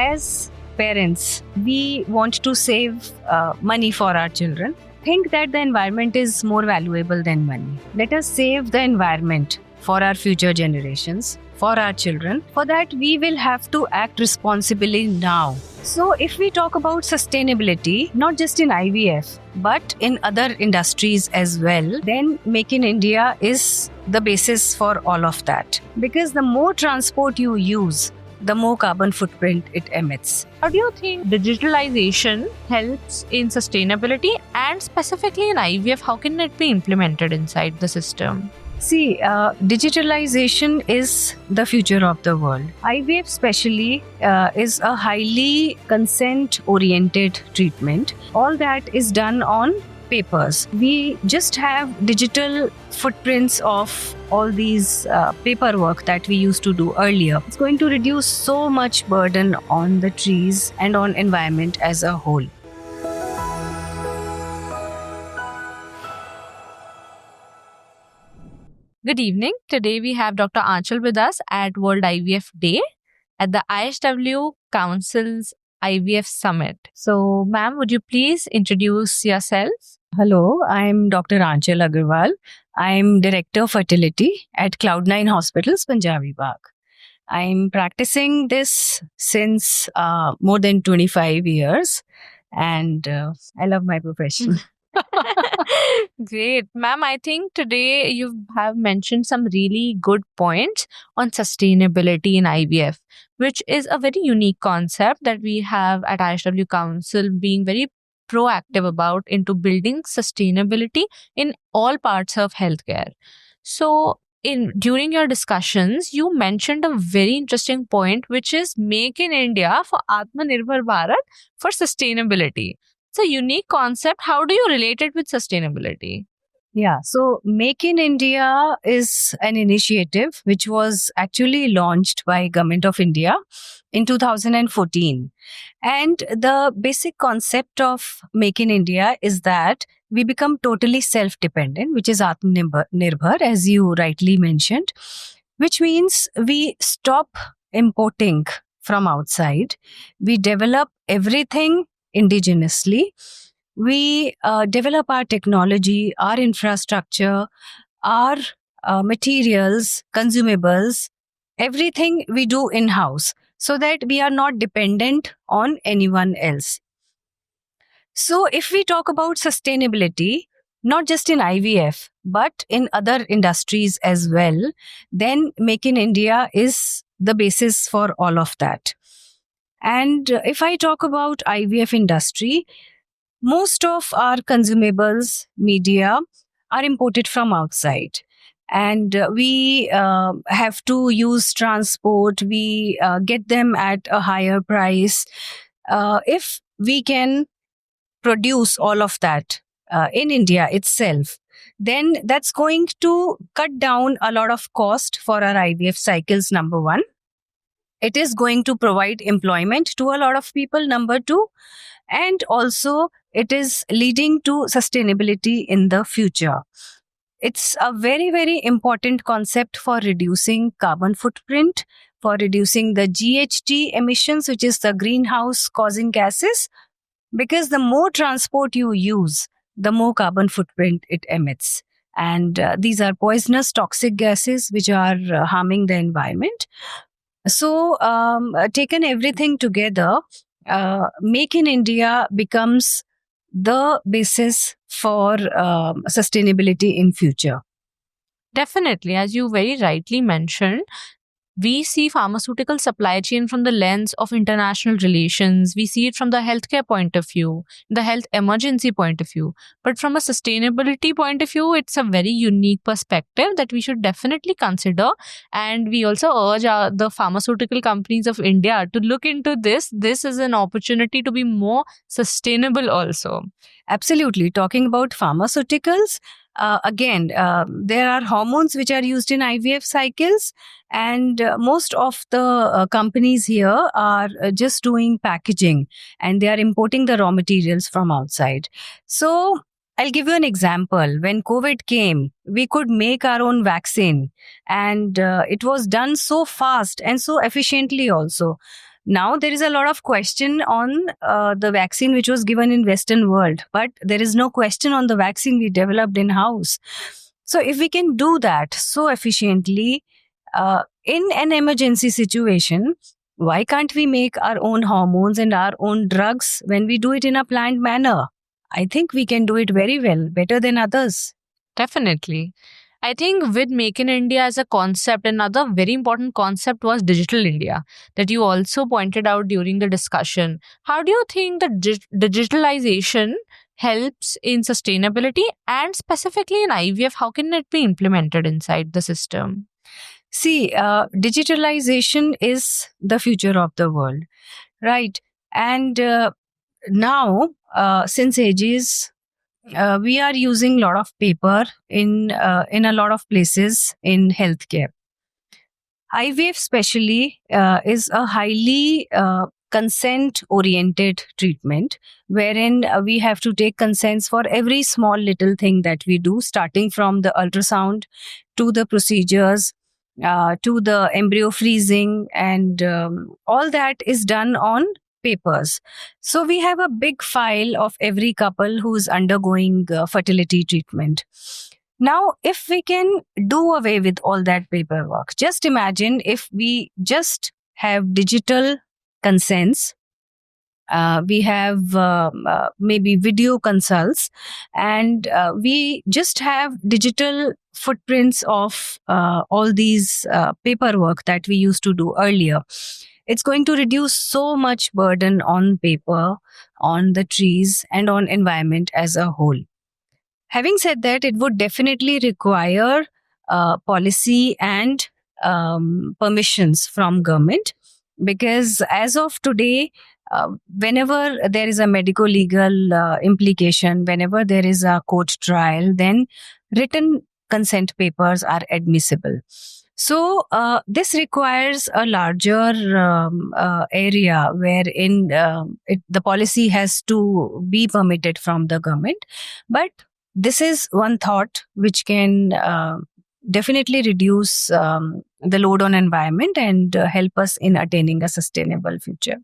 as parents, we want to save money for our children. Think that the environment is more valuable than money. Let us save the environment for our future generations, for our children. For that, we will have to act responsibly now. So if we talk about sustainability, not just in IVF, but in other industries as well, then Make in India is the basis for all of that. Because the more transport you use, the more carbon footprint it emits. How do you think digitalization helps in sustainability, and specifically in IVF, how can it be implemented inside the system? See, digitalization is the future of the world. IVF especially is a highly consent-oriented treatment. All that is done on papers. We just have digital footprints of all these paperwork that we used to do earlier. It's going to reduce so much burden on the trees and on environment as a whole. Good evening. Today we have Dr. Aanchal with us at World IVF Day at the IHW Council's IVF Summit. So, ma'am, would you please introduce yourself? Hello, I'm Dr. Aanchal Agarwal. I'm Director of Fertility at Cloudnine Hospitals, Punjabi Bagh. I'm practicing this since more than 25 years and I love my profession. Great. Ma'am, I think today you have mentioned some really good points on sustainability in IVF, which is a very unique concept that we have at IHW Council being very proactive about into building sustainability in all parts of healthcare. So, during your discussions, you mentioned a very interesting point, which is Make in India for Aatmanirbhar Bharat for sustainability. It's a unique concept. How do you relate it with sustainability? Yeah, so Make in India is an initiative which was actually launched by Government of India in 2014. And the basic concept of Make in India is that we become totally self-dependent, which is Aatmanirbhar, as you rightly mentioned, which means we stop importing from outside. We develop everything indigenously. We develop our technology, our infrastructure, our materials, consumables, everything we do in-house so that we are not dependent on anyone else. So if we talk about sustainability, not just in IVF, but in other industries as well, then Make in India is the basis for all of that. And if I talk about IVF industry, most of our consumables, media are imported from outside. And we have to use transport. We get them at a higher price. If we can produce all of that in India itself, then that's going to cut down a lot of cost for our IVF cycles, number one. It is going to provide employment to a lot of people, number two. And also, it is leading to sustainability in the future. It's a very, very important concept for reducing carbon footprint, for reducing the GHG emissions, which is the greenhouse causing gases, because the more transport you use, the more carbon footprint it emits. And these are poisonous, toxic gases which are harming the environment. So, taken everything together, Make in India becomes the basis for sustainability in future. Definitely, as you very rightly mentioned, we see pharmaceutical supply chain from the lens of international relations. We see it from the healthcare point of view, the health emergency point of view. But from a sustainability point of view, it's a very unique perspective that we should definitely consider. And we also urge the pharmaceutical companies of India to look into this. This is an opportunity to be more sustainable also. Absolutely. Talking about pharmaceuticals, again, there are hormones which are used in IVF cycles, and most of the companies here are just doing packaging and they are importing the raw materials from outside. So I'll give you an example. When COVID came, we could make our own vaccine, and it was done so fast and so efficiently also. Now there is a lot of question on the vaccine which was given in Western world, but there is no question on the vaccine we developed in house. So if we can do that so efficiently in an emergency situation, why can't we make our own hormones and our own drugs when we do it in a planned manner? I think we can do it very well, better than others. Definitely. I think with Make in India as a concept, another very important concept was Digital India that you also pointed out during the discussion. How do you think that digitalization helps in sustainability and specifically in IVF? How can it be implemented inside the system? See, digitalization is the future of the world, right? And now, since ages, we are using a lot of paper in a lot of places in healthcare. IVF especially is a highly consent-oriented treatment, wherein we have to take consents for every small little thing that we do, starting from the ultrasound to the procedures, to the embryo freezing, and all that is done on papers. So we have a big file of every couple who's undergoing fertility treatment. Now, if we can do away with all that paperwork, just imagine if we just have digital consents. We have maybe video consults, and we just have digital footprints of all these paperwork that we used to do earlier. It's going to reduce so much burden on paper, on the trees, and on environment as a whole. Having said that, it would definitely require policy and permissions from government, because as of today, whenever there is a medical legal implication, whenever there is a court trial, then written consent papers are admissible. So this requires a larger area wherein the policy has to be permitted from the government. But this is one thought which can definitely reduce the load on environment and help us in attaining a sustainable future.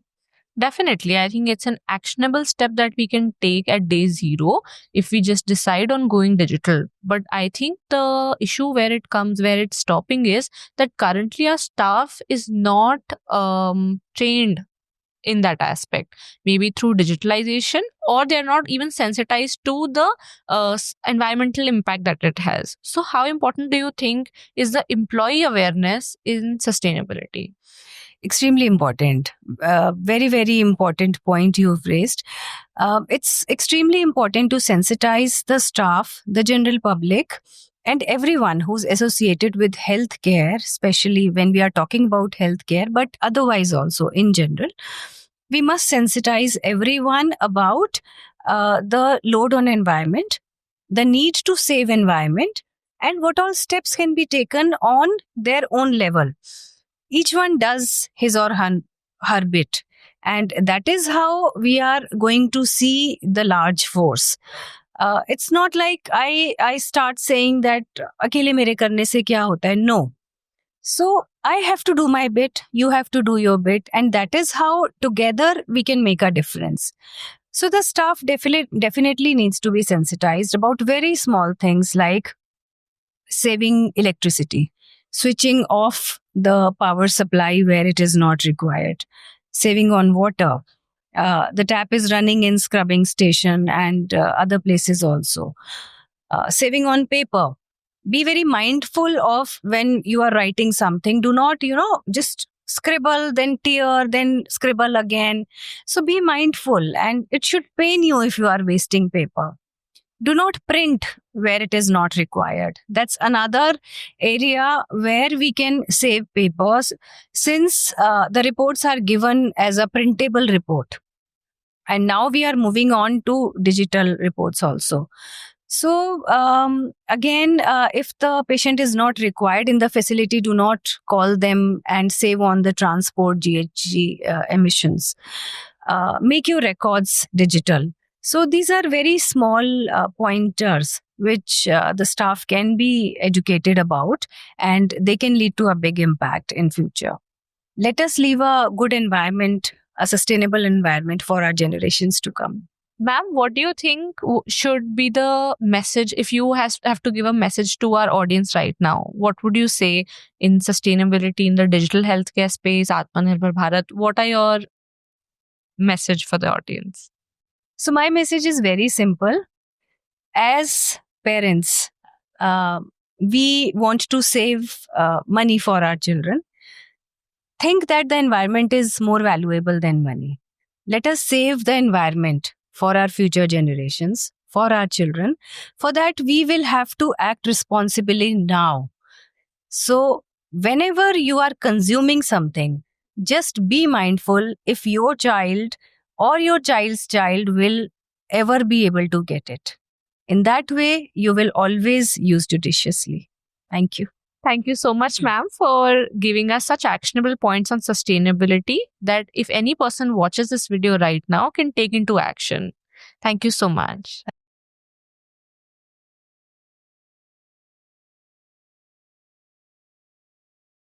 Definitely. I think it's an actionable step that we can take at day zero if we just decide on going digital. But I think the issue where it's stopping is that currently our staff is not trained in that aspect, maybe through digitalization, or they're not even sensitized to the environmental impact that it has. So how important do you think is the employee awareness in sustainability? Extremely important. Very, very important point you've raised. It's extremely important to sensitize the staff, the general public, and everyone who's associated with healthcare, especially when we are talking about healthcare, but otherwise also in general. We must sensitize everyone about the load on environment, the need to save environment, and what all steps can be taken on their own level. Each one does his or her bit. And that is how we are going to see the large force. It's not like I start saying that akele mere karne se kya hota hai. No. So I have to do my bit, you have to do your bit, and that is how together we can make a difference. So the staff definitely needs to be sensitized about very small things like saving electricity, switching off the power supply where it is not required, saving on water. The tap is running in scrubbing station and other places also. Saving on paper. Be very mindful of when you are writing something. Do not, just scribble, then tear, then scribble again. So be mindful, and it should pain you if you are wasting paper. Do not print where it is not required. That's another area where we can save papers, since the reports are given as a printable report. And now we are moving on to digital reports also. So again, if the patient is not required in the facility, do not call them and save on the transport GHG emissions. Make your records digital. So these are very small pointers which the staff can be educated about, and they can lead to a big impact in future. Let us leave a good environment, a sustainable environment for our generations to come. Ma'am, what do you think should be the message if you have to give a message to our audience right now? What would you say in sustainability in the digital healthcare space, Aatmanirbhar Bharat? What are your message for the audience? So my message is very simple. As parents, we want to save money for our children. Think that the environment is more valuable than money. Let us save the environment for our future generations, for our children. For that, we will have to act responsibly now. So, whenever you are consuming something, just be mindful if your child or your child's child will ever be able to get it. In that way, you will always use judiciously. Thank you. Thank you so much, ma'am, for giving us such actionable points on sustainability that if any person watches this video right now can take into action. Thank you so much.